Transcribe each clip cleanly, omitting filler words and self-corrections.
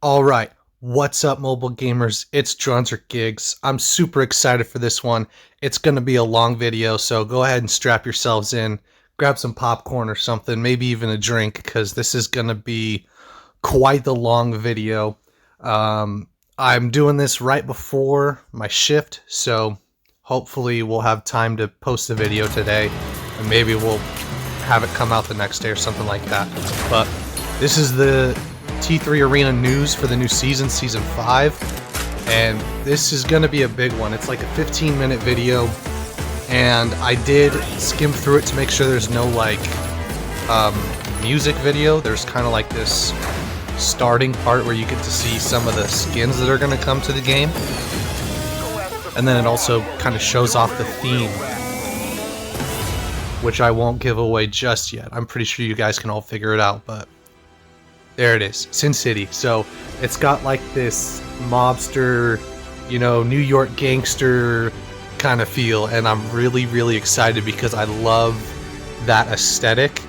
All right, what's up, mobile gamers? It's Drunzer Gigs. I'm super excited for this one. It's going to be a long video, so go ahead and strap yourselves in, grab some popcorn or something, maybe even a drink, because this is going to be quite the long video. I'm doing this right before my shift, so hopefully we'll have time to post the video today, and maybe we'll have it come out the next day or something like that. But this is the T3 Arena news for the new season, Season 5, and this is going to be a big one. It's like a 15-minute video, and I did skim through it to make sure there's no, like, music video. There's kind of like this starting part where you get to see some of the skins that are going to come to the game, and then it also kind of shows off the theme, which I won't give away just yet. I'm pretty sure you guys can all figure it out, but there it is, Sin City. So it's got like this mobster, you know, New York gangster kind of feel, and I'm really excited because I love that aesthetic.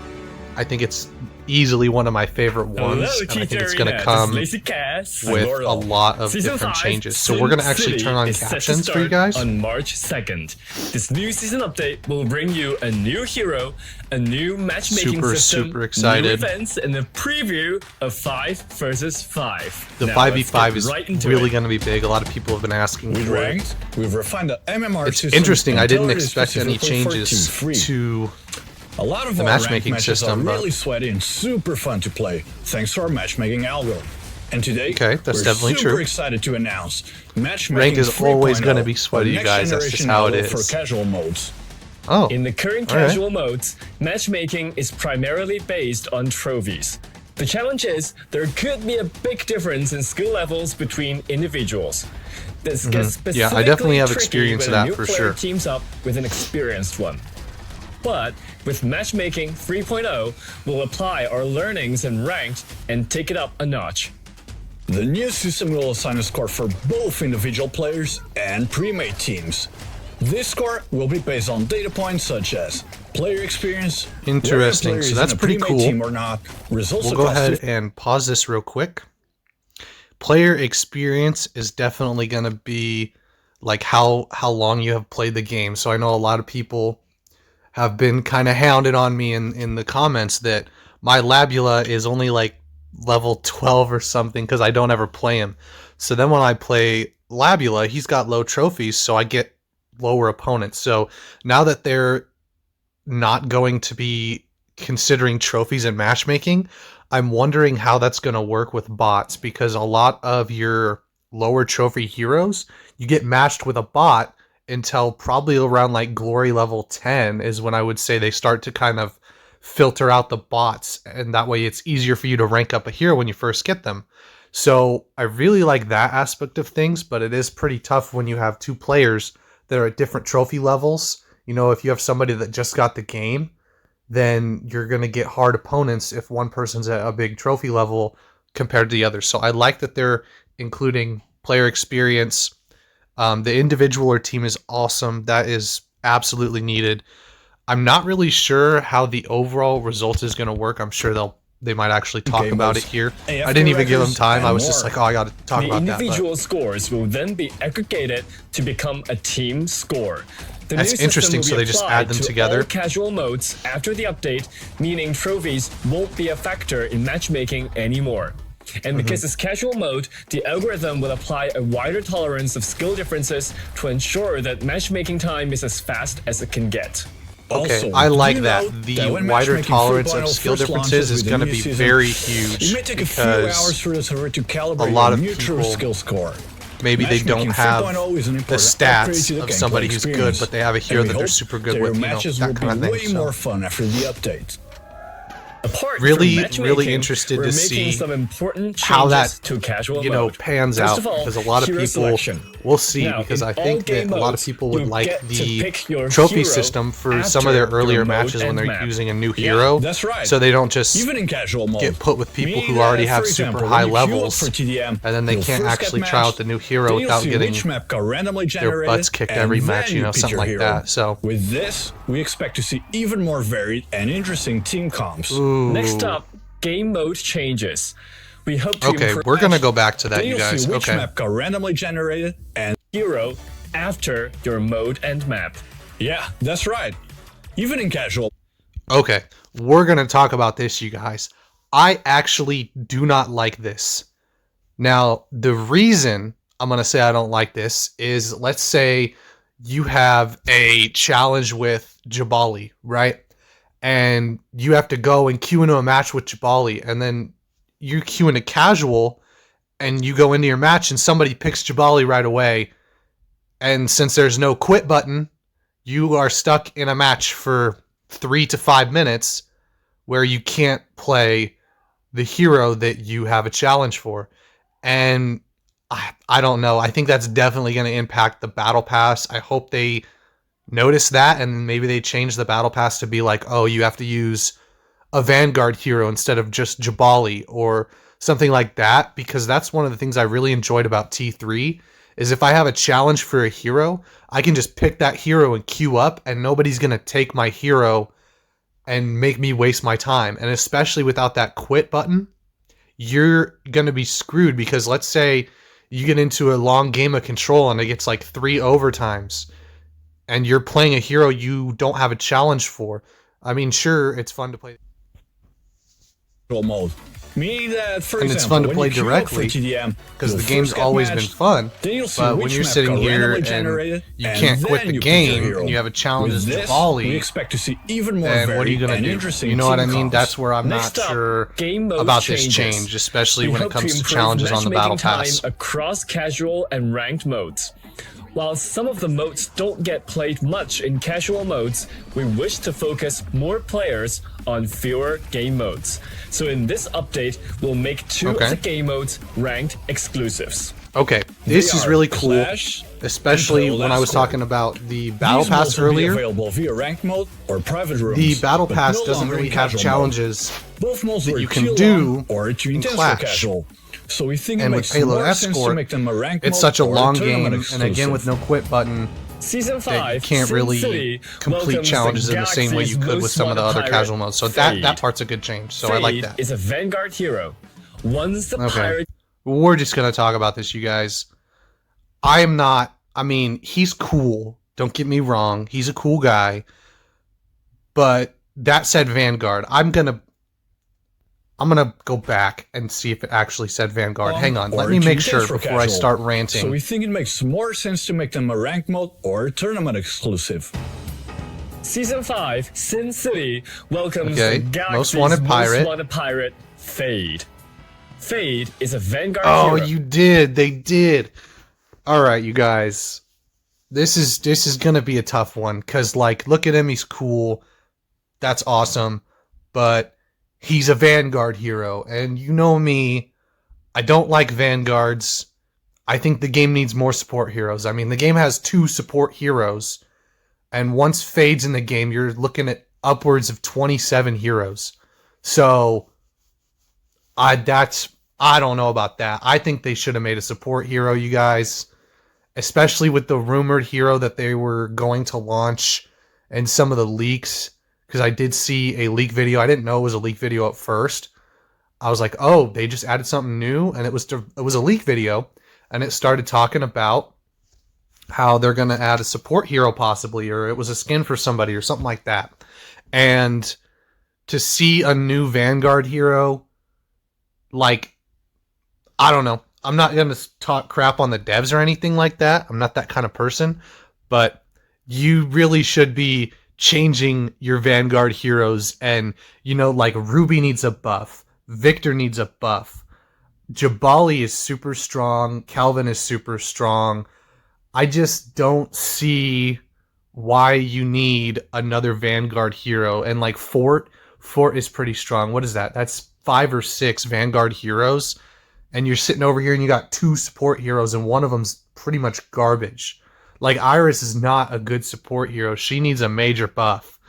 I think it's easily one of my favorite ones, and I think it's going to come with a lot of different changes. So we're going to actually turn on captions for you guys. On March 2nd, this new season update will bring you a new hero, a new matchmaking system, super excited. New events, and a preview of 5 versus 5. The 5v5 is really going to be big. A lot of people have been asking for it. We've refined the MMR It's interesting. I didn't expect any changes to a lot of the our matchmaking system, are really sweaty and super fun to play, thanks to our matchmaking algorithm. And today, that's definitely super true. excited to announce matchmaking Rank is always going to be sweaty, you next guys. That's just generation how it algo is. for casual modes. Oh, In the current casual modes, matchmaking is primarily based on trophies. The challenge is, there could be a big difference in skill levels between individuals. This gets specifically Yeah, I definitely have tricky experience when of a that new for player sure. teams up with an experienced one. But with Matchmaking 3.0, we'll apply our learnings in Ranked and take it up a notch. The new system will assign a score for both individual players and pre-made teams. This score will be based on data points such as player experience, interesting. So that's pretty cool. Team or not, results We'll go ahead and pause this real quick. Player experience is definitely going to be like how long you have played the game. So I know a lot of people have been kind of hounded on me in the comments that my Labula is only like level 12 or something because I don't ever play him. So then when I play Labula, he's got low trophies, so I get lower opponents. So now that they're not going to be considering trophies in matchmaking, I'm wondering how that's going to work with bots, because a lot of your lower trophy heroes, you get matched with a bot until probably around like glory level 10 is when I would say they start to kind of filter out the bots, and that way it's easier for you to rank up a hero when you first get them. So I really like that aspect of things, but it is pretty tough when you have two players that are at different trophy levels. You know, if you have somebody that just got the game, then you're going to get hard opponents if one person's at a big trophy level compared to the other. So I like that they're including player experience. The individual or team is awesome. That is absolutely needed. I'm not really sure how the overall result is going to work. I'm sure they might actually talk about it here. I didn't even give them time. I was just like, oh, I got to talk about that. The individual scores will then be aggregated to become a team score. The That's interesting, so they just add them together. All casual modes after the update, meaning trophies won't be a factor in matchmaking anymore. And because it's casual mode, the algorithm will apply a wider tolerance of skill differences to ensure that matchmaking time is as fast as it can get. Okay, Also, I like you that. know The that when wider matchmaking tolerance of 3.0 skill first differences launches is with the going to new be season, very huge, it may take a few hours because for the server to calibrate a lot of your true people skill score. maybe they don't Matchmaking have 3.0 is an the important upgrade stats to the of gameplay somebody who's good, experience, but they have a hero and we that they're hope super that good your with, you know, matches that will kind of be thing. way more So fun after the update. Apart really from matchmaking, interested we're to making see some important how that, changes to casual you know, mode. pans First out, of all, because a lot of hero people selection. will see, Now, because in I all think that game a lot of modes, people would you'll like get to the pick your trophy hero system for some of their after earlier your matches mode when and they're map. using a new Yeah, hero. that's right. So they don't just Even in casual mode, get put with people meaning who already that, have for super example, high when you queue up levels, for TDM, and then they you'll can't first get actually try out matched, the new hero then you'll without see getting which map got randomly their generated, butts kicked and every then match, you you know, pick something your like hero. that. So With this, we expect to see even more varied and interesting team comps. Next up, game mode changes. We hope to Okay, improve we're gonna go back to that, Then you you'll guys. see which Okay. map got randomly generated, and hero after your mode and map. yeah, that's right. Even in casual, Okay, we're gonna talk about this, you guys. I actually do not like this. Now, the reason I'm gonna say I don't like this is, let's say you have a challenge with Jabali, right? And you have to go and queue into a match with Jabali, and then you queue into casual, and you go into your match, and somebody picks Jabali right away. And since there's no quit button, you are stuck in a match for 3 to 5 minutes where you can't play the hero that you have a challenge for. And I don't know. I think that's definitely going to impact the battle pass. I hope they notice that, and maybe they change the battle pass to be like, oh, you have to use a Vanguard hero instead of just Jabali or something like that, because that's one of the things I really enjoyed about T3 is if I have a challenge for a hero, I can just pick that hero and queue up, and nobody's going to take my hero and make me waste my time. And especially without that quit button, you're going to be screwed, because let's say you get into a long game of Control and it gets like 3 overtimes and you're playing a hero you don't have a challenge for. I mean, sure, it's fun to play mode. Meaning that, for and example, it's fun to when play you queue up directly for TDM, because you'll the game's first get always been matched, fun. then you'll see But which when you're map sitting got here randomly and generated, you and can't quit then the you pick your game hero. and you have a challenge With as this, Jabali, we expect to see even more then what are varied you going and to do? interesting You know what I team mean? comps. That's where I'm Next not up, sure game mode about this changes. change, especially We when it hope comes to improve challenges on the Battle matchmaking Pass. time across casual and ranked modes. While some of the modes don't get played much in casual modes, we wish to focus more players on fewer game modes. So in this update, we'll make 2 Okay. of the game modes ranked exclusives. Okay, this They is are really cool, Clash especially and when I was Score. talking about the Battle These Pass modes will be earlier. available via ranked mode or private rooms. The Battle but Pass no doesn't longer really in have casual challenges mode. Both modes that were you can too do long or too in intense Clash. for casual. So we think it And with makes Payload more sense to Escort, make them a ranked it's mode such a or long tournament game, and again with no quit button, Season 5, that you can't Sin really City complete welcomes challenges in the same way Galaxy's you could with most some of the wanted other pirate, casual modes. So Fade. that part's a good change. So I like Fade that. is a Vanguard hero. Once the Okay. pirate We're just gonna talk about this, you guys. I'm not. I mean, he's cool. Don't get me wrong. He's a cool guy. But that said Vanguard. I'm gonna go back and see if it actually said Vanguard. Hang on. Let or me too make intense sure for before I casual. start ranting. So we think it makes more sense to make them a ranked mode or tournament exclusive. Season 5, Sin City welcomes Okay, the Galaxy's most wanted pirate, Fade. Fade is a Vanguard Oh, hero. you did. They did. All right, you guys. This is gonna be a tough one because, like, look at him. He's cool. That's awesome. But he's a Vanguard hero, and you know me. I don't like Vanguards. I think the game needs more support heroes. I mean, the game has 2 support heroes, and once Fade's in the game, you're looking at upwards of 27 heroes. So I don't know about that. I think they should have made a support hero, you guys, especially with the rumored hero that they were going to launch and some of the leaks, because I did see a leak video. I didn't know it was a leak video at first. I was like, "Oh, they just added something new," and it was a leak video, and it started talking about how they're going to add a support hero possibly, or it was a skin for somebody or something like that. And to see a new Vanguard hero, like, I don't know. I'm not going to talk crap on the devs or anything like that. I'm not that kind of person. But you really should be changing your Vanguard heroes. And, you know, like, Ruby needs a buff. Victor needs a buff. Jabali is super strong. Calvin is super strong. I just don't see why you need another Vanguard hero. And, like, Fort is pretty strong. What is that? That's 5 or 6 Vanguard heroes. And you're sitting over here and you got 2 support heroes and one of them's pretty much garbage. Like, Iris is not a good support hero. She needs a major buff.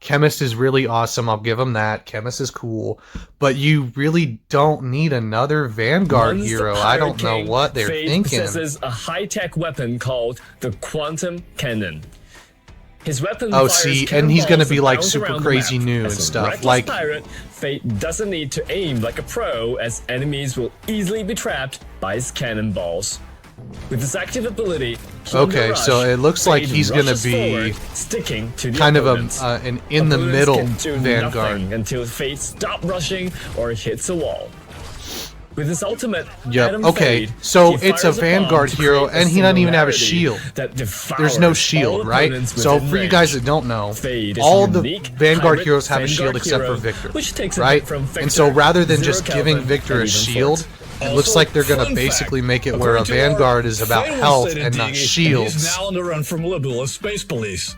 Chemist is really awesome. I'll give him that. Chemist is cool. But you really don't need another Vanguard Once the hero. I Pirate don't know King, what they're Fade thinking. possesses a high-tech weapon called the Quantum Cannon. His weapon Oh, fires see, and he's gonna cannonballs be that like bounce super around the crazy map. new As and a stuff. reckless Like, pirate, Fate doesn't need to aim like a pro, as enemies will easily be trapped by his cannonballs. With his active ability, Plunder okay, Rush, so it looks like Fate he's gonna rushes be forward, sticking to the kind of opponents. an in the Opponents middle can do vanguard. nothing until Fate stops rushing or hits a wall. With his ultimate, Yep. Adam Okay, Fade, so he it's a fires bomb Vanguard to hero, create a and he doesn't even have a singularity shield. that devours There's no all shield, right? opponents So within for you range. guys that don't know, Fade is all a the unique Vanguard pirate heroes have a Vanguard shield except for hero, Victor, which takes a right? bit from And so Victor, rather than Zero just Kelvin, giving Victor and a even shield, Fort. it looks like they're gonna fun basically fact, make it where a according to Vanguard lore, is about Fate was health set in and not Diggy, shields. And he's now on the run from Libula Space Police.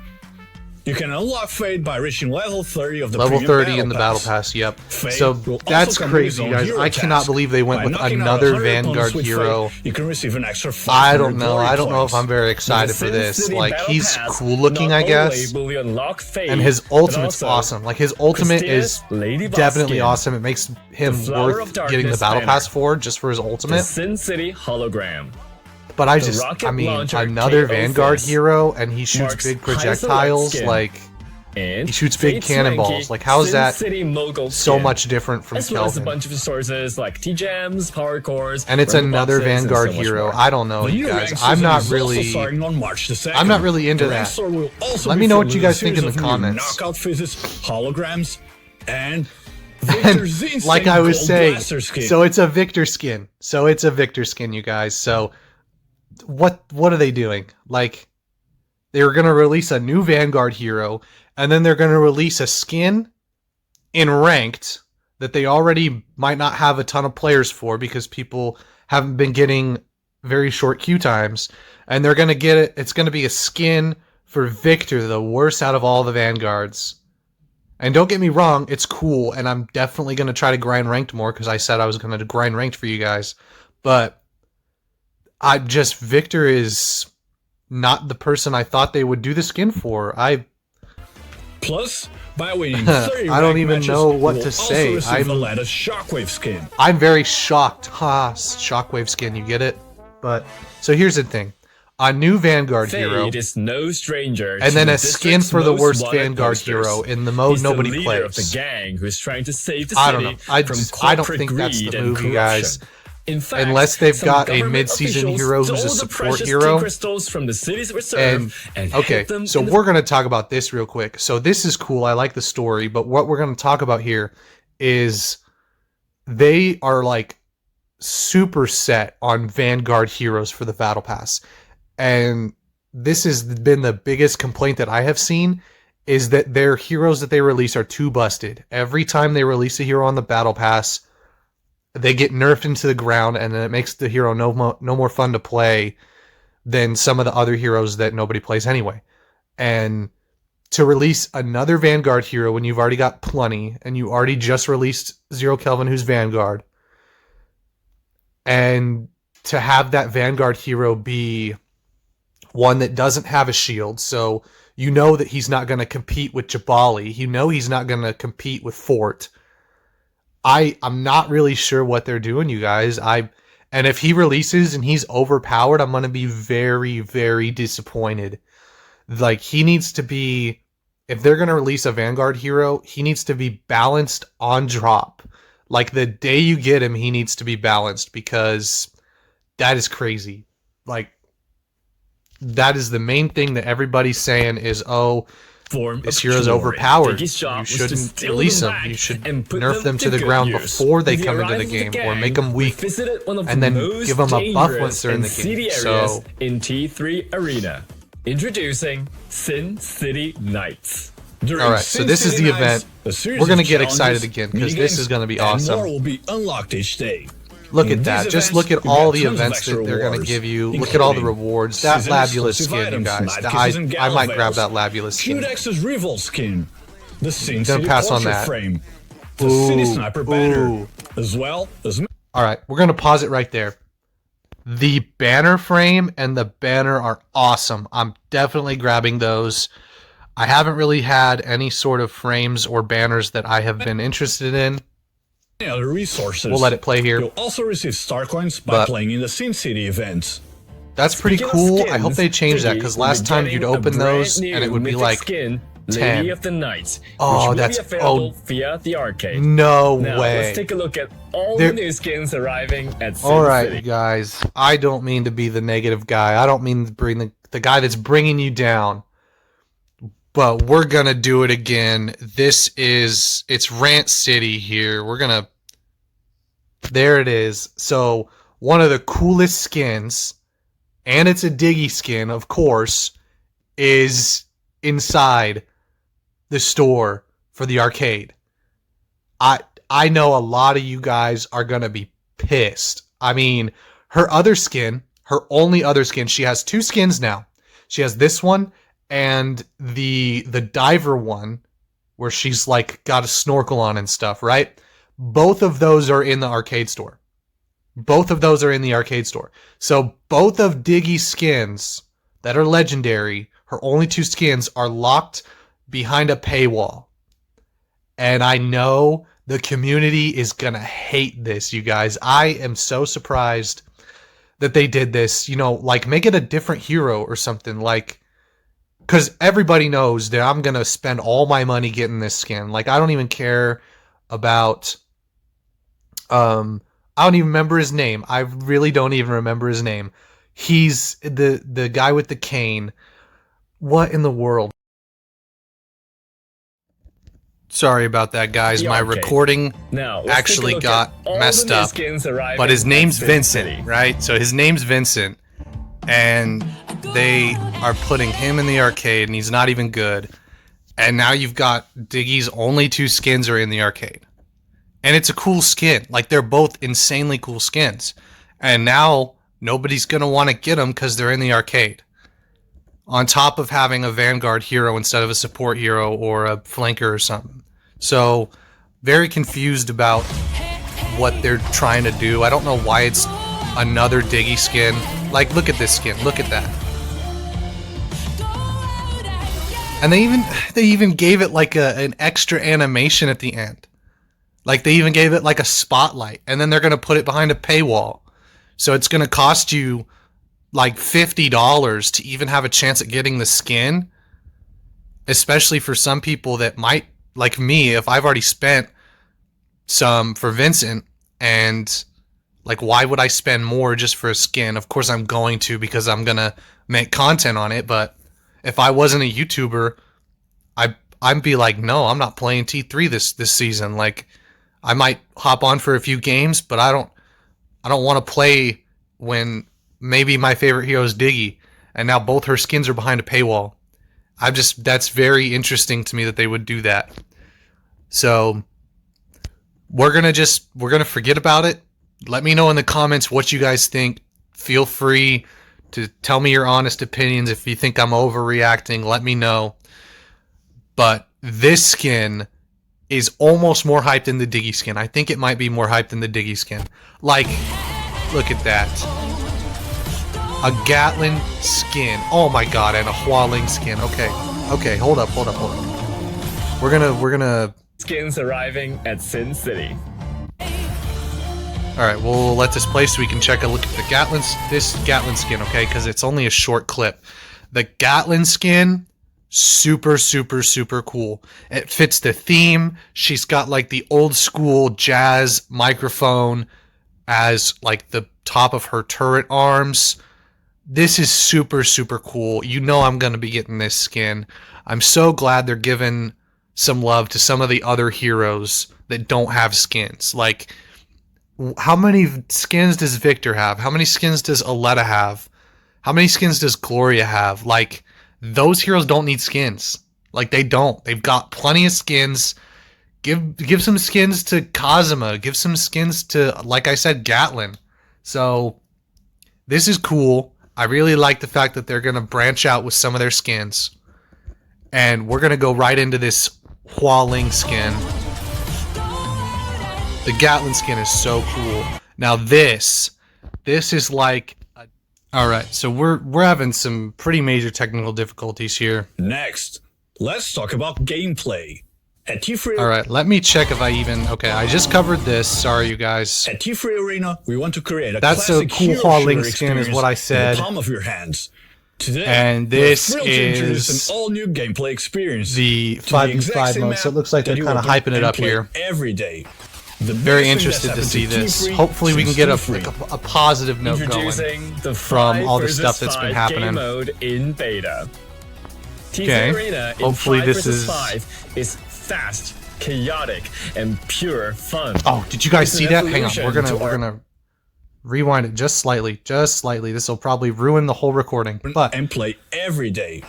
You can unlock Fate by reaching level 30 of the Level premium 30 in the Battle Pass, yep. Fate So will that's also come with his crazy, own guys. hero I cannot task. believe they went By with knocking out another 100 opponents Vanguard with hero. Fate, you can receive an extra 500 I don't know. glory I don't know if points. I'm very excited for With the this. SimCity Like, Battle he's Pass, cool looking, not I guess. only will you unlock Fate, And his but ultimate's also awesome. Like, his ultimate is Christia's Lady Boss definitely skin, awesome. It makes him Flower of worth getting the Darkness Battle banner, Pass for, just for his the ultimate. Sin City hologram. But I rocket mean, launcher another KO Vanguard Fist hero, and he shoots marks big highest select projectiles, skin. like, And he shoots big Fate's cannonballs. Swanky Like, how is Sin that City Mogul so skin, much different from as well as a Kelvin? bunch of sources like T-Gems, Power Cores, And it's Rumble another Boxes, and Vanguard so much hero. more. I don't know, The you new guys. rank I'm season not is also really... starting on March the 2nd. I'm not really into The rank that. store will also Let be me know filled what you with a guys think in series the of new comments. knockout phases, holograms, and And Victor's insane like I was gold saying, blaster skin. so it's a Victor skin. So it's a Victor skin, you guys. So what are they doing? Like, they were going to release a new Vanguard hero, and then they're going to release a skin in ranked that they already might not have a ton of players for because people haven't been getting very short queue times, and they're going to get it. It's going to be a skin for Victor, the worst out of all the Vanguards. And don't get me wrong, it's cool, and I'm definitely going to try to grind ranked more because I said I was going to grind ranked for you guys. But Victor is not the person I thought they would do the skin for. Plus, by winning 30 I don't ranked even matches, know what you to will say. Also receive the latest Shockwave skin. I'm very shocked. Shockwave skin, you get it? But, so here's the thing. A new Vanguard hero, Fate is no stranger and to then the a skin district's for the most worst wanted Vanguard posters. hero in the mode He's nobody the leader of the plays. gang who's trying to save the I don't know. city I from don't corporate think that's the greed and move, you guys. corruption. In fact, Unless they've some got a government mid-season officials hero who's a stole the support precious hero. key crystals from the city's reserve and Okay, hid them so in the we're going to talk about this real quick. So this is cool. I like the story, but what we're going to talk about here is they are like super set on Vanguard heroes for the Battle Pass. And this has been the biggest complaint that I have seen, is that their heroes that they release are too busted. Every time they release a hero on the Battle Pass, they get nerfed into the ground, and then it makes the hero no more fun to play than some of the other heroes that nobody plays anyway. And to release another Vanguard hero when you've already got plenty, and you already just released Zero Kelvin, who's Vanguard, and to have that Vanguard hero be one that doesn't have a shield, so you know that he's not going to compete with Jabali. You know he's not going to compete with Fort. I'm not really sure what they're doing, you guys. And if he releases and he's overpowered, I'm going to be very, very disappointed. Like, he needs to be, if they're going to release a Vanguard hero, he needs to be balanced on drop. Like, the day you get him, he needs to be balanced, because that is crazy. Like, that is the main thing that everybody's saying is, oh, this hero's overpowered. You shouldn't release them. You should nerf them to the ground before they come into the game, or make them weak, and then give them a buff once they're in the game. So, in T3 Arena, introducing Sin City Knights. Alright, so this is the event. We're going to get excited again, because this is going to be awesome. More will be unlocked each day. Look at that. Just look at all the events that they're going to give you. Look at all the rewards. That Labulus skin, you guys. I might grab that Labulus skin. Qdex's Revolt skin. The Sin Gonna City pass on portrait that. frame. The City Sniper banner. Ooh. As well as... Alright, we're going to pause it right there. The banner frame and the banner are awesome. I'm definitely grabbing those. I haven't really had any sort of frames or banners that I have been interested in. Other resources. We'll let it play here. You'll also receive star coins by playing in the Sin City events. That's pretty Speaking of cool. skins, I hope they change that, because Diggy will be last time you'd getting a open those brand and it new would be mythic like skin, 10. Lady of the Night, Oh, which will that's- be available via the arcade. No Now, way. let's take a look at all There- the new skins arriving at Sin Alright, City. you guys. I don't mean to be the negative guy. I don't mean to bring the guy that's bringing you down. But we're gonna do it again. It's Rant City here. There it is. So, one of the coolest skins, and it's a Diggy skin, of course, is inside the store for the arcade. I know a lot of you guys are gonna be pissed. I mean, her only other skin, she has 2 skins now. She has this one and the diver one where she's like got a snorkel on and stuff, right? Both of those are in the arcade store. So both of Diggy's skins that are legendary, her only 2 skins, are locked behind a paywall. And I know the community is gonna hate this, you guys. I am so surprised that they did this. You know, like, make it a different hero or something, like, because everybody knows that I'm gonna spend all my money getting this skin. Like, I don't even care about I don't even remember his name. I really don't even remember his name. He's the guy with the cane. What in the world? Sorry about that, guys. The My arcade. recording Now, let's actually take a look got at all messed the new up. skins arriving But his at name's Sin Vincent, City. right? So his name's Vincent, and they are putting him in the arcade, and he's not even good. And now you've got Diggy's only 2 skins are in the arcade. And it's a cool skin. Like, they're both insanely cool skins. And now nobody's going to want to get them because they're in the arcade. On top of having a Vanguard hero instead of a support hero or a flanker or something. So, very confused about what they're trying to do. I don't know why it's another Diggy skin. Like, look at this skin. Look at that. And they even gave it like an extra animation at the end. Like, they even gave it like a spotlight, and then they're going to put it behind a paywall. So it's going to cost you like $50 to even have a chance at getting the skin. Especially for some people that might, like me, if I've already spent some for Vincent, and like, why would I spend more just for a skin? Of course I'm going to, because I'm going to make content on it, but if I wasn't a YouTuber, I'd be like, no, I'm not playing T3 this season. Like, I might hop on for a few games, but I don't want to play when maybe my favorite hero is Diggy, and now both her skins are behind a paywall. That's very interesting to me that they would do that. So we're gonna forget about it. Let me know in the comments what you guys think. Feel free to tell me your honest opinions. If you think I'm overreacting, let me know. But this skin is almost more hyped than the Diggy skin. I think it might be more hyped than the Diggy skin. Like, look at that. A Gatlin skin. Oh my god, and a Hualing skin. Okay, hold up. We're gonna Skins arriving at Sin City. Alright, we'll let this play so we can check a look at this Gatlin skin, okay? Because it's only a short clip. The Gatlin skin, super cool. It fits the theme. She's got like the old school jazz microphone as like the top of her turret arms. This is super cool. You know I'm going to be getting this skin. I'm so glad they're giving some love to some of the other heroes that don't have skins. Like, how many skins does Victor have? How many skins does Aletta have? How many skins does Gloria have? Like, those heroes don't need skins. Like, they don't. They've got plenty of skins. Give some skins to Kazuma. Give some skins to, like I said, Gatlin. So, this is cool. I really like the fact that they're going to branch out with some of their skins. And we're going to go right into this Hualing skin. The Gatlin skin is so cool. Now this is like... Alright, so we're having some pretty major technical difficulties here. Next, let's talk about gameplay. At T3 All right, let me check if I even... Okay, I just covered this. Sorry, you guys. At T3 Arena, we want to create a That's a classic cool hero hauling shooter skin is experience what I in said. the palm of your hands. Today, And we're this thrilled to introduce is an all-new gameplay experience. the to the exact 5v5 same mode, map so it looks like that they're you kind of open hyping it and up play here. every day. The Very biggest thing interested that's to see happened this. T3 Hopefully we can since get T3. a positive note going Introducing the from 5 all the versus stuff that's been 5 happening. game mode in beta. T3 Okay. Arena in Hopefully 5 this versus is- 5 is fast, chaotic, and pure fun. Oh, did you guys It's see an that? Hang on, evolution we're to our- gonna rewind it just slightly, This will probably ruin the whole recording, but and play every day.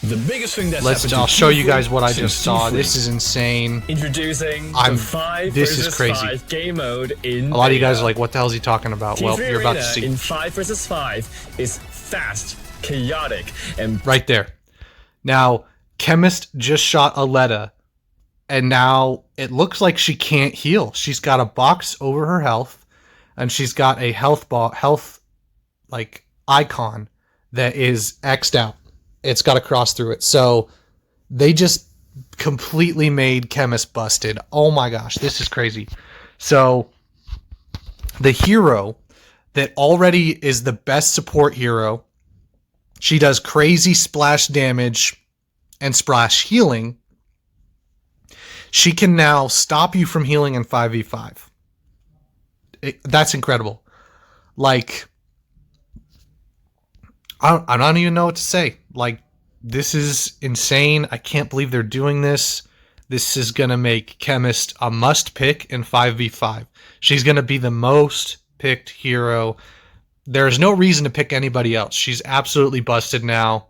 The biggest thing that's let's. happened to I'll show you T3 guys what I since just saw. T3. This is insane. Introducing I'm- the 5 this is versus crazy. 5 game mode in A lot of you beta. guys are like, "What the hell is he talking about?" T3 Well, you're about to Arena see in 5 versus 5 is fast, chaotic, and right there. Now, Chemist just shot Aletta, and now it looks like she can't heal. She's got a box over her health, and she's got a health like icon that is X'd out. It's got a cross through it. So they just completely made Chemist busted. Oh my gosh, this is crazy. So the hero that already is the best support hero, she does crazy splash damage and splash healing. She can now stop you from healing in 5v5. That's incredible. Like, I don't even know what to say. Like, this is insane. I can't believe they're doing this. This is going to make Chemist a must pick in 5v5. She's going to be the most picked hero. There's no reason to pick anybody else. She's absolutely busted now.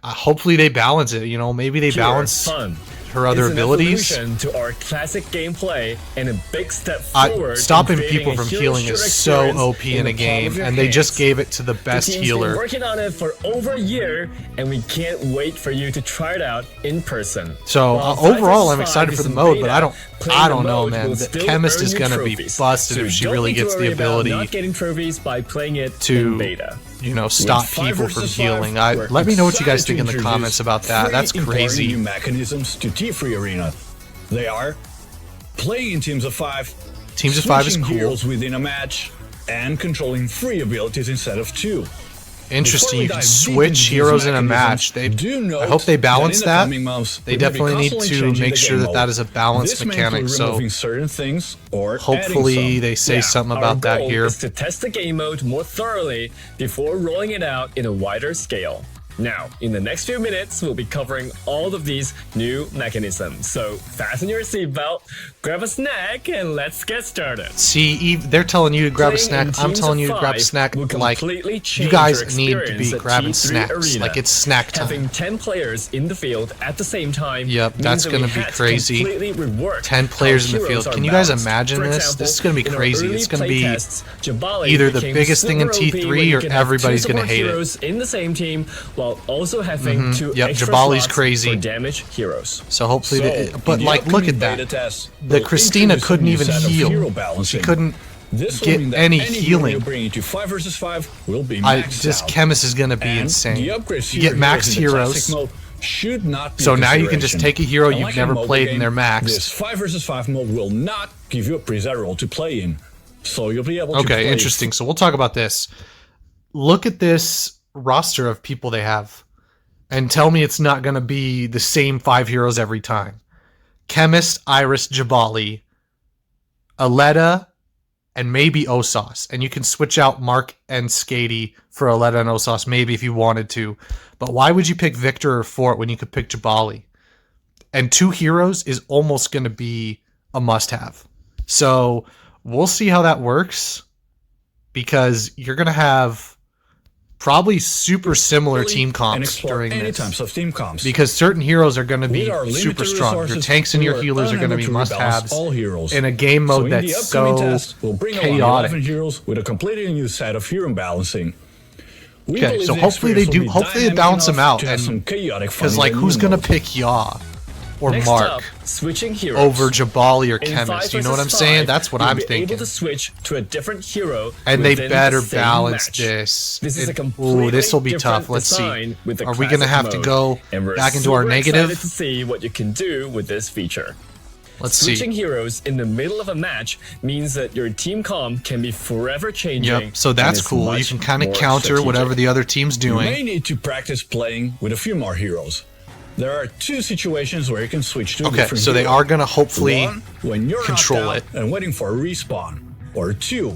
Hopefully they balance it. You know, maybe they pure balance fun. her other It's an abilities. evolution to our classic gameplay and a big step I, forward. stopping in creating people a from hero healing shooter is so experience OP in the a palm game, of your and they just hands. gave it to the The best team's healer. been working on it for over a year, and we can't wait for you to try it out in person. So While 5 overall, I'm versus excited 5 for is the in mode, but beta, playing I the don't know, mode man. will The still Chemist earn is you gonna be trophies. busted So if she don't really need to gets the worry about ability not getting trophies by playing it to, in beta. you know, stop With 5 people from versus 5, healing. we're Let me know what you guys think excited in to the comments introduce about that. 3 That's important crazy. new mechanisms to T3 Arena. They are playing in teams of 5, Teams of 5 is switching cool. heroes within a match, and controlling 3 abilities instead of 2. Interesting. Before we You can dive deep switch into these heroes in a mechanisms, match. do note I hope they balance in the that. coming months, They we may be definitely need constantly to changing make the sure game that that mode. is a balanced This may mechanic. include So removing certain things or hopefully adding some. they say something Our about that goal here. is to test the game mode more thoroughly before rolling it out in a wider scale. Now, in the next few minutes, we'll be covering all of these new mechanisms. So fasten your seatbelt, grab a snack, and let's get started. See, they're telling you to grab a Playing snack. in I'm teams telling of you to grab a 5 snack. will Like, completely you change guys your need to experience be at grabbing T3 snacks. Arena. Like, it's snack time. Having 10 players in the field at the same time. Yep, means that's that gonna we be had to crazy. completely rework 10 how players in the heroes field. are Can you guys balanced. imagine For this? example, This is gonna be in our crazy. early It's gonna play be tests, Jabali either the became biggest thing in super OP T3 when you or can have everybody's two gonna support hate it. heroes in the same team while also having two Yep, extra Jabali's slots crazy. for damage heroes. So hopefully, So, but in the like, look upcoming at that. beta test, The we'll Christina introduce a couldn't new even set of hero heal. She balancing. couldn't This will get mean that any hero healing. you bring into 5 versus 5 will be I maxed this out. Chemist is gonna be And insane. The upgrades You get maxed in the heroes. classic mode should not be So a now you can just consideration. take a hero you've Unlike a never mobile played and game, they're maxed. This 5 versus 5 mode will not give you a preset role to play in, so you'll be able to play. Okay, interesting. So we'll talk about this. Look at this roster of people they have, and tell me it's not going to be the same 5 heroes every time. Chemist, Iris, Jabali, Aletta, and maybe Osos. And you can switch out Mark and Skady for Aletta and Osos, maybe if you wanted to. But why would you pick Victor or Fort when you could pick Jabali? And 2 heroes is almost going to be a must-have. So we'll see how that works, because you're going to have probably super similar team and comps explore during any this. types of team comps. Because certain heroes are going to be With our limited super strong. Your resources, tanks and we your are healers are going to unable be rebalance must-haves all heroes. in a game So mode in the that's upcoming so test, we'll bring along chaotic. 11 heroes with a completely new set of hero balancing. We Okay, believe so the hopefully they experience will do. be Hopefully they dynamic balance them enough out, to have and some chaotic fun because like in who's the gonna mode. pick Yaw or Next Mark? up, switching heroes. over Jabali or In Chemist. 5 You know what I'm versus saying? 5, That's what you'll I'm be thinking. able to switch to a different hero. And they within better the same balance match. this. This is a Ooh, completely this will be different tough. Let's see. design with the Are we gonna classic have to mode. go And we're back into our super negative? excited to see what you can do with this feature. Let's Switching see. heroes in the middle of a match means that your team comp can be forever changing. Yep. So and that's is cool. You much can kind of more counter strategic. whatever the other team's You may doing. need to practice playing with a few more heroes. There are 2 situations where you can switch to a Okay, different so they hero. are gonna hopefully 1, when you're control knocked it. out and waiting for a respawn. Or 2,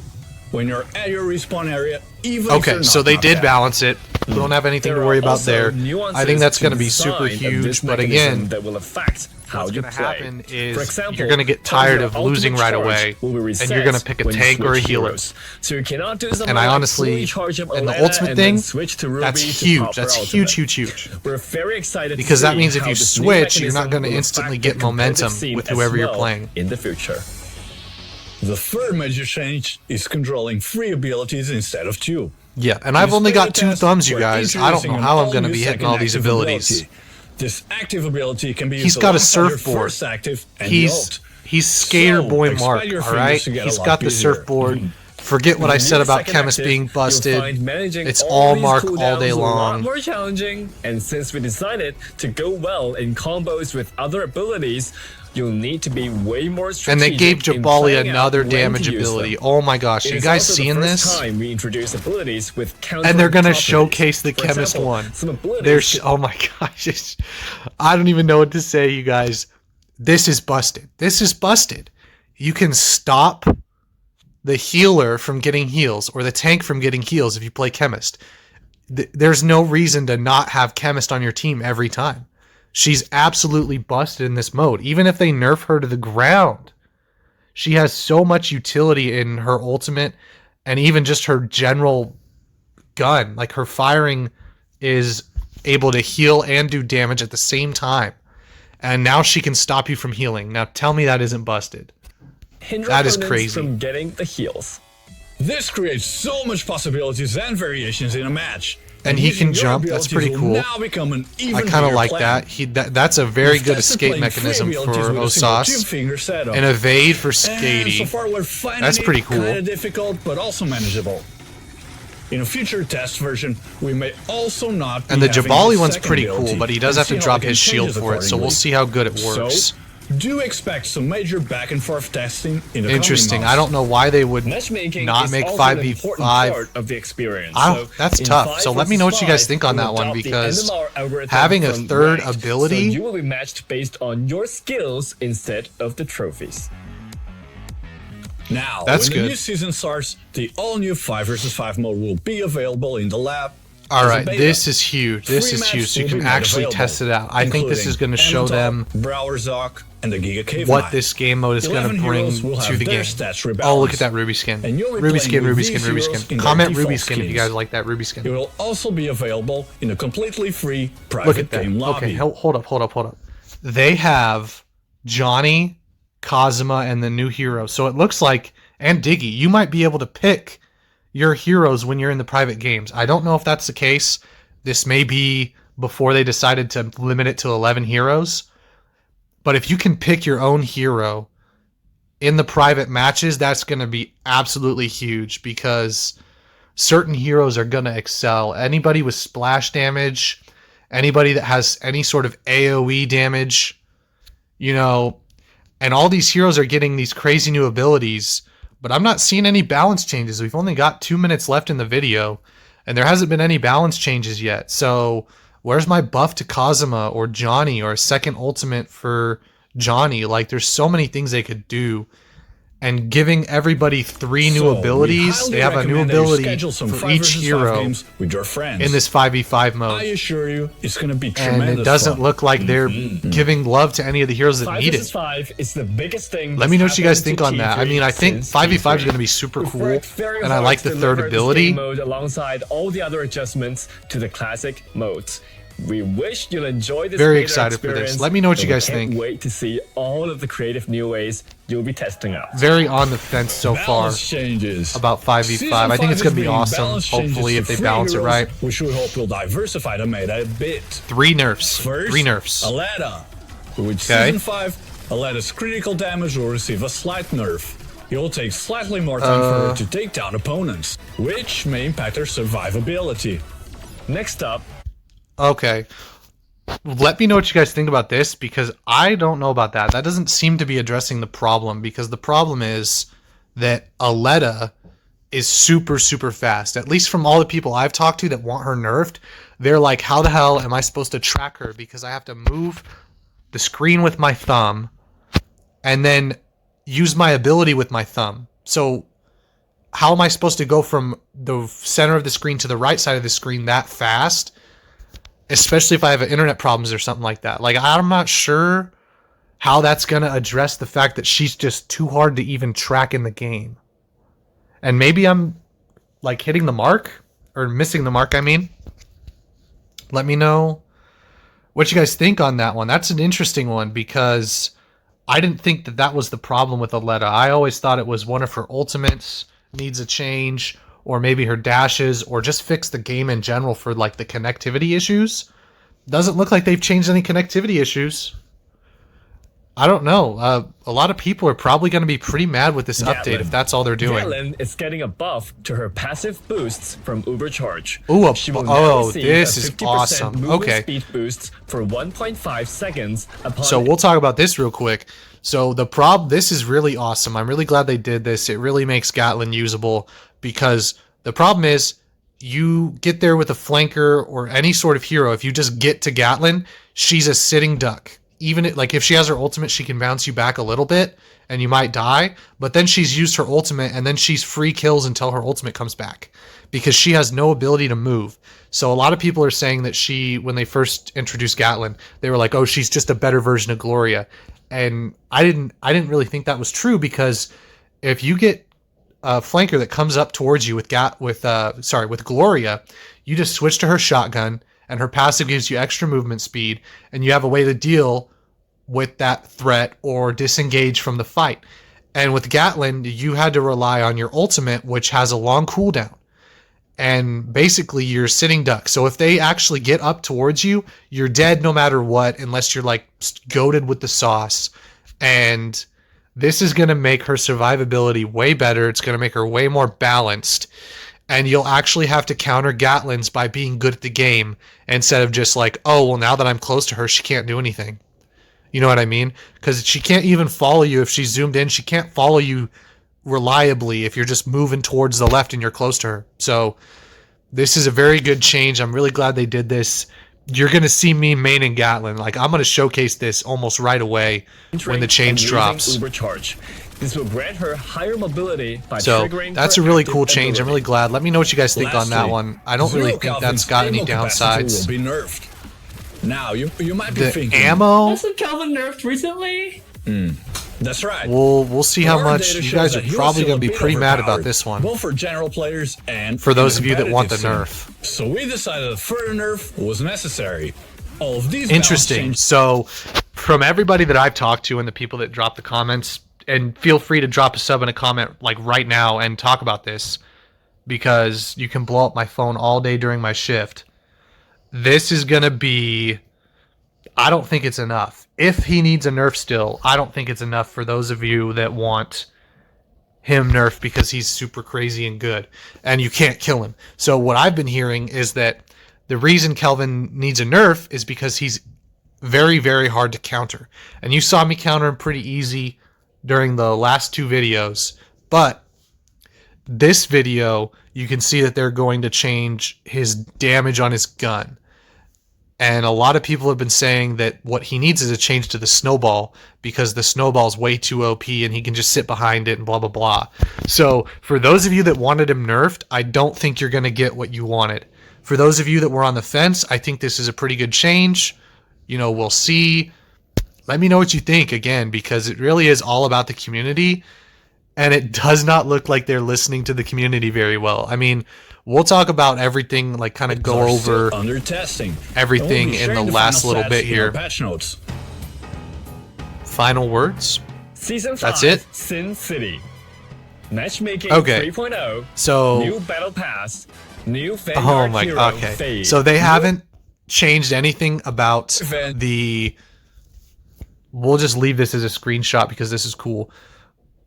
when you're at your respawn area, even if Okay, you're so not they knocked did out. balance it. We don't have anything to There worry are about also there. nuances I think that's to going to be the super design of this huge, but mechanism again, that will affect how what's you going to play. happen is For example, you're going to get part tired your of losing ultimate right charge away, will be and reset you're going to pick a when you tank or a switch healer. heroes. So you cannot do something And I like honestly, fully charge up and the Olena ultimate and thing, then switch to Ruby that's to huge. pop her That's ultimate. huge. We're very excited Because to that see means if how you this new switch, you're not mechanism going to will instantly affect get the competitive momentum scene with as whoever you're well playing. in the future. The third major change is controlling 3 abilities instead of 2. Yeah, and I've only got 2 thumbs, you We're guys. I don't know introducing an how I'm going to all-new be hitting second all these active abilities. ability. This active ability can be He's used got a alongside your surfboard. first active and the ult. He's Skater So, Boy expand Mark, your all right? fingers to get He's a lot got the busier. surfboard. Forget what I With the said new about second Chemist active, being you'll busted. find managing It's all all these Mark all cooldowns day a lot long. more challenging, and since we designed it to go well in combos with other abilities, you'll need to be way more strategic. And they gave in Jabali planning out another when damage to use ability. them. Oh my gosh, It you is guys also the seeing first this? time we introduce abilities with counter And they're gonna properties. showcase the For Chemist example, one. Some abilities Oh my gosh, I don't even know what to say, you guys. This is busted. This is busted. You can stop the healer from getting heals or the tank from getting heals if you play Chemist. There's no reason to not have Chemist on your team every time. She's absolutely busted in this mode. Even if they nerf her to the ground, she has so much utility in her ultimate and even just her general gun. Like her firing is able to heal and do damage at the same time. And now she can stop you from healing. Now tell me that isn't busted. hinder that is opponents crazy. from getting the heals. This creates so much possibilities and variations in a match. And he using can your jump. That's abilities pretty will cool. Now become an even I kind of bigger like plan. that. That's a very We've good tested escape playing three mechanism for abilities with a single Osas. two-finger setup. And evade for And so Skady. far we're finding That's pretty cool. Kind of difficult, but also manageable. In a future test version, we may also not. Be And the having Jabali this one's second pretty ability cool, but he does and have to see how drop it his shield changes for it, so we'll accordingly. see how good it works. So, do expect some major back and forth testing in the Interesting. coming I months. don't know why they would Matchmaking not is make also an important 5v5. part of the experience. That's in tough. 5 So let me know what you guys versus think on 5, that we'll one, adopt the because NMR algorithm having a from third ranked, ability- so you will be matched based on your skills instead of the trophies. Now, That's when good. the new season starts, the all-new 5 versus 5 mode will be available in the lab. All as a right, beta. this is huge. This Free is maps huge. So you will can be made actually available, test it out. I think this is going to show them Brower Zoc, and the Giga Cave what Knight. this game mode is going 11 to bring heroes will to have the their game. stats Oh, look rebalanced. at that Ruby skin. And you'll be Ruby playing skin, with Ruby these skin, Ruby heroes skin. in their Comment Ruby default skin if you skins. guys like that Ruby It skin. will also be available in a completely free Look private at that. game lobby. Okay, hold up. They have Johnny, Kazuma, and the new hero. So it looks like, and Diggy, you might be able to pick your heroes when you're in the private games. I don't know if that's the case. This may be before they decided to limit it to 11 heroes. But if you can pick your own hero in the private matches, that's going to be absolutely huge, because certain heroes are going to excel. Anybody with splash damage, anybody that has any sort of AoE damage, and all these heroes are getting these crazy new abilities, but I'm not seeing any balance changes. We've only got 2 minutes left in the video, and there hasn't been any balance changes yet. So where's my buff to Kazuma or Johnny, or a second ultimate for Johnny? Like, there's so many things they could do. And giving everybody 3 new So, we abilities, highly they have a new recommend that you ability schedule some for 5 each versus 5 hero games with your friends. in this 5v5 I mode. assure you, it's going to be And tremendous it doesn't fun. look like they're giving love to any of the heroes that 5 need versus it. 5 is the biggest thing. Let me know what you guys that's think happened on to that. I mean, I T3 think since 5v5 is T3. going to be super We've cool, worked very and I hard like to the third deliver this ability. game mode alongside all the other adjustments to the classic modes. We wish you'll enjoy this Very beta excited for this. experience, Let me know what and you guys we can't think. Wait to see all of the creative new ways you'll be testing out. Very on the fence so far Balance changes. about 5v5. Season I think it's 5 going to is be bringing awesome, balance changes hopefully, to if they free balance it heroes, right. which we hope will diversify the meta a bit. 3 nerfs. First, 3 nerfs. Aleta, which Okay. Season 5 Aletta's critical damage will receive a slight nerf. It will take slightly more time for her to take down opponents, which may impact her survivability. Next up, Okay. Let me know what you guys think about this, because I don't know about that. That doesn't seem to be addressing the problem, because the problem is that Aletta is super, super fast. At least from all the people I've talked to that want her nerfed, they're like, how the hell am I supposed to track her? Because I have to move the screen with my thumb and then use my ability with my thumb. So how am I supposed to go from the center of the screen to the right side of the screen that fast? Especially if I have internet problems or something like that. Like, I'm not sure how that's going to address the fact that she's just too hard to even track in the game. And maybe I'm, like, hitting the mark? Or missing the mark, I mean. Let me know what you guys think on that one. That's an interesting one, because I didn't think that that was the problem with Aletta. I always thought it was one of her ultimates needs a change, or maybe her dashes, or just fix the game in general for like the connectivity issues. Doesn't look like they've changed any connectivity issues. I don't know. A lot of people are probably going to be pretty mad with this update if that's all they're doing. Gatlin is getting a buff to her passive boosts from Ubercharge. Ooh, She will now receive this a is 50% awesome. movement Okay. speed boosts for 1.5 seconds upon So we'll talk about this real quick. So this is really awesome. I'm really glad they did this. It really makes Gatlin usable, because the problem is you get there with a flanker or any sort of hero. If you just get to Gatlin, she's a sitting duck. Even like if she has her ultimate, she can bounce you back a little bit and you might die, but then she's used her ultimate and then she's free kills until her ultimate comes back, because she has no ability to move. So a lot of people are saying that when they first introduced Gatlin, they were like, oh, she's just a better version of Gloria. And I didn't really think that was true, because if you get a flanker that comes up towards you with Gloria, you just switch to her shotgun, and her passive gives you extra movement speed, and you have a way to deal with that threat or disengage from the fight. And with Gatlin, you had to rely on your ultimate, which has a long cooldown. And basically, you're sitting duck. So if they actually get up towards you, you're dead no matter what, unless you're like goated with the sauce. And this is going to make her survivability way better. It's going to make her way more balanced. And you'll actually have to counter Gatlins by being good at the game, instead of just like, oh, well, now that I'm close to her, she can't do anything. You know what I mean? Because she can't even follow you if she's zoomed in. She can't follow you reliably if you're just moving towards the left and you're close to her. So this is a very good change. I'm really glad they did this. You're going to see me maining Gatlin. Like, I'm going to showcase this almost right away when the change drops. Ubercharge. This will grant her higher mobility by So triggering that's her a really active cool change. I'm ability. really glad. Let me know what you guys think on that Lastly, one. I don't really Zero think Calvin's that's got any ammo capacity downsides. will be nerfed. Now, you might be The thinking, ammo, Wasn't Calvin nerfed recently? that's right. we'll see how Our much data you shows guys that are he was probably still going a to be bit pretty mad about overpowered, this one. both for general players and For those of you that want the competitive nerf. scene. So we decided that further nerf was necessary. All of these Interesting. balance So from everybody that I've talked to and the people that drop the comments, and feel free to drop a sub and a comment like right now and talk about this, because you can blow up my phone all day during my shift. This is going to be, I don't think it's enough. If he needs a nerf still, I don't think it's enough for those of you that want him nerfed because he's super crazy and good and you can't kill him. So what I've been hearing is that the reason Kelvin needs a nerf is because he's very, very hard to counter. And you saw me counter him pretty easy during the last two videos. But this video, you can see that they're going to change his damage on his gun. And a lot of people have been saying that what he needs is a change to the snowball, because the snowball's way too OP and he can just sit behind it and blah, blah, blah. So for those of you that wanted him nerfed, I don't think you're going to get what you wanted. For those of you that were on the fence, I think this is a pretty good change. You know, we'll see. Let me know what you think, again, because it really is all about the community. And it does not look like they're listening to the community very well. I mean, we'll talk about everything, like kind of go over under testing. everything in the last little bit here. Patch notes. Final words? Season 5, That's it? Sin City. Matchmaking Okay. 3.0. So, New Battle Pass. New oh Vanguard my, Hero okay. phase. So they haven't changed anything about Event. the we'll just leave this as a screenshot because this is cool.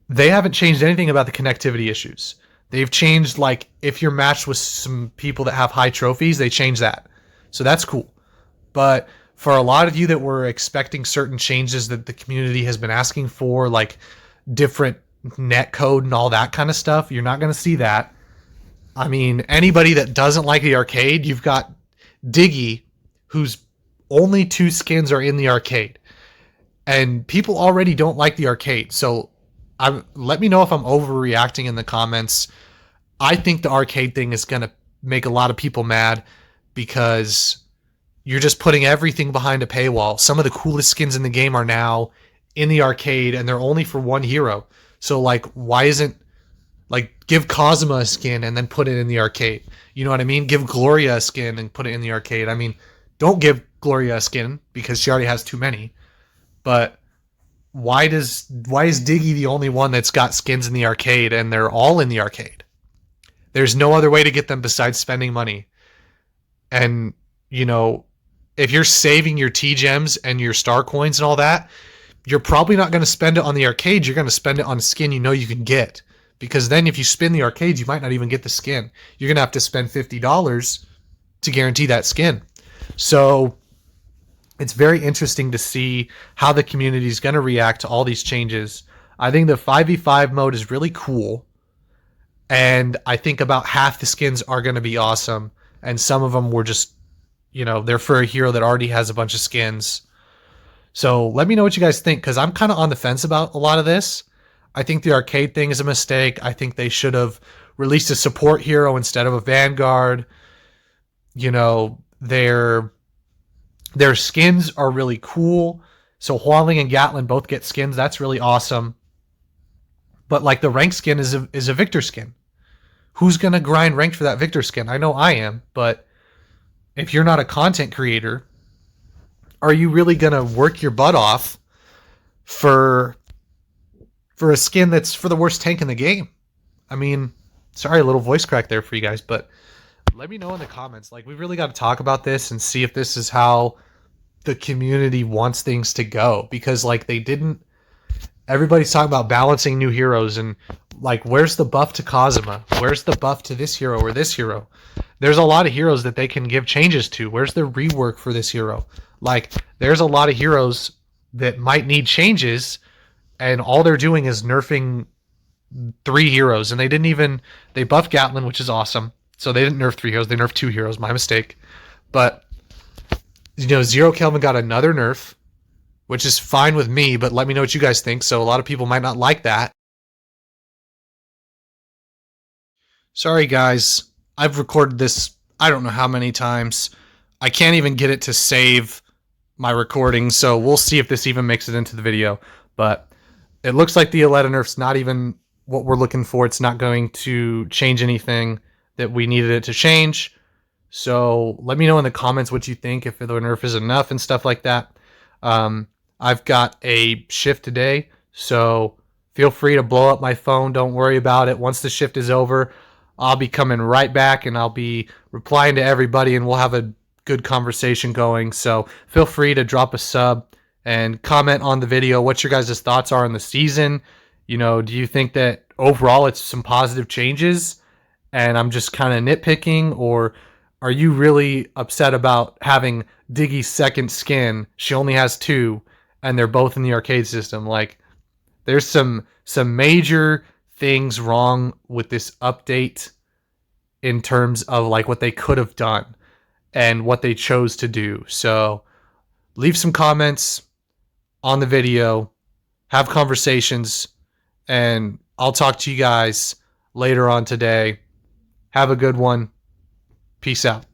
They haven't changed anything about the connectivity issues. They've changed, like, if you're matched with some people that have high trophies, they changed that. So that's cool. But for a lot of you that were expecting certain changes that the community has been asking for, like different net code and all that kind of stuff, you're not going to see that. I mean, anybody that doesn't like the arcade, you've got Diggy, whose only 2 skins are in the arcade. And people already don't like the arcade. So let me know if I'm overreacting in the comments. I think the arcade thing is going to make a lot of people mad because you're just putting everything behind a paywall. Some of the coolest skins in the game are now in the arcade, and they're only for one hero. So, like, why isn't, like, give Cosma a skin and then put it in the arcade? You know what I mean? Give Gloria a skin and put it in the arcade. I mean, don't give Gloria a skin because she already has too many. But why is Diggy the only one that's got skins in the arcade and they're all in the arcade? There's no other way to get them besides spending money. And, you know, if you're saving your T-Gems and your star coins and all that, you're probably not going to spend it on the arcade. You're going to spend it on a skin you know you can get. Because then if you spin the arcades, you might not even get the skin. You're going to have to spend $50 to guarantee that skin. So it's very interesting to see how the community is going to react to all these changes. I think the 5v5 mode is really cool. And I think about half the skins are going to be awesome. And some of them were just, you know, they're for a hero that already has a bunch of skins. So let me know what you guys think, because I'm kind of on the fence about a lot of this. I think the arcade thing is a mistake. I think they should have released a support hero instead of a Vanguard. You know, their skins are really cool. So Hualing and Gatlin both get skins. That's really awesome. But like the rank skin is a Victor skin. Who's going to grind ranked for that Victor skin? I know I am, but if you're not a content creator, are you really going to work your butt off for a skin that's for the worst tank in the game? I mean, sorry, a little voice crack there for you guys, but let me know in the comments. Like, we really got to talk about this and see if this is how the community wants things to go, because like everybody's talking about balancing new heroes and like, where's the buff to Kazuma? Where's the buff to this hero or this hero? There's a lot of heroes that they can give changes to. Where's the rework for this hero? Like, there's a lot of heroes that might need changes, and all they're doing is nerfing 3 heroes. And they buffed Gatlin, which is awesome. So they didn't nerf 3 heroes. They nerfed 2 heroes. My mistake. But, you know, Zero Kelvin got another nerf, which is fine with me, but let me know what you guys think. So a lot of people might not like that. Sorry, guys. I've recorded this I don't know how many times. I can't even get it to save my recording, so we'll see if this even makes it into the video. But it looks like the Aletta nerf's not even what we're looking for. It's not going to change anything that we needed it to change. So let me know in the comments what you think, if the nerf is enough and stuff like that. I've got a shift today, so feel free to blow up my phone. Don't worry about it. Once the shift is over, I'll be coming right back and I'll be replying to everybody and we'll have a good conversation going. So feel free to drop a sub and comment on the video what your guys' thoughts are on the season. You know, do you think that overall it's some positive changes and I'm just kind of nitpicking, or are you really upset about having Diggy's second skin? She only has 2 and they're both in the arcade system. Like, there's some major things wrong with this update in terms of like what they could have done and what they chose to do. So leave some comments on the video, have conversations, and I'll talk to you guys later on today. Have a good one. Peace out.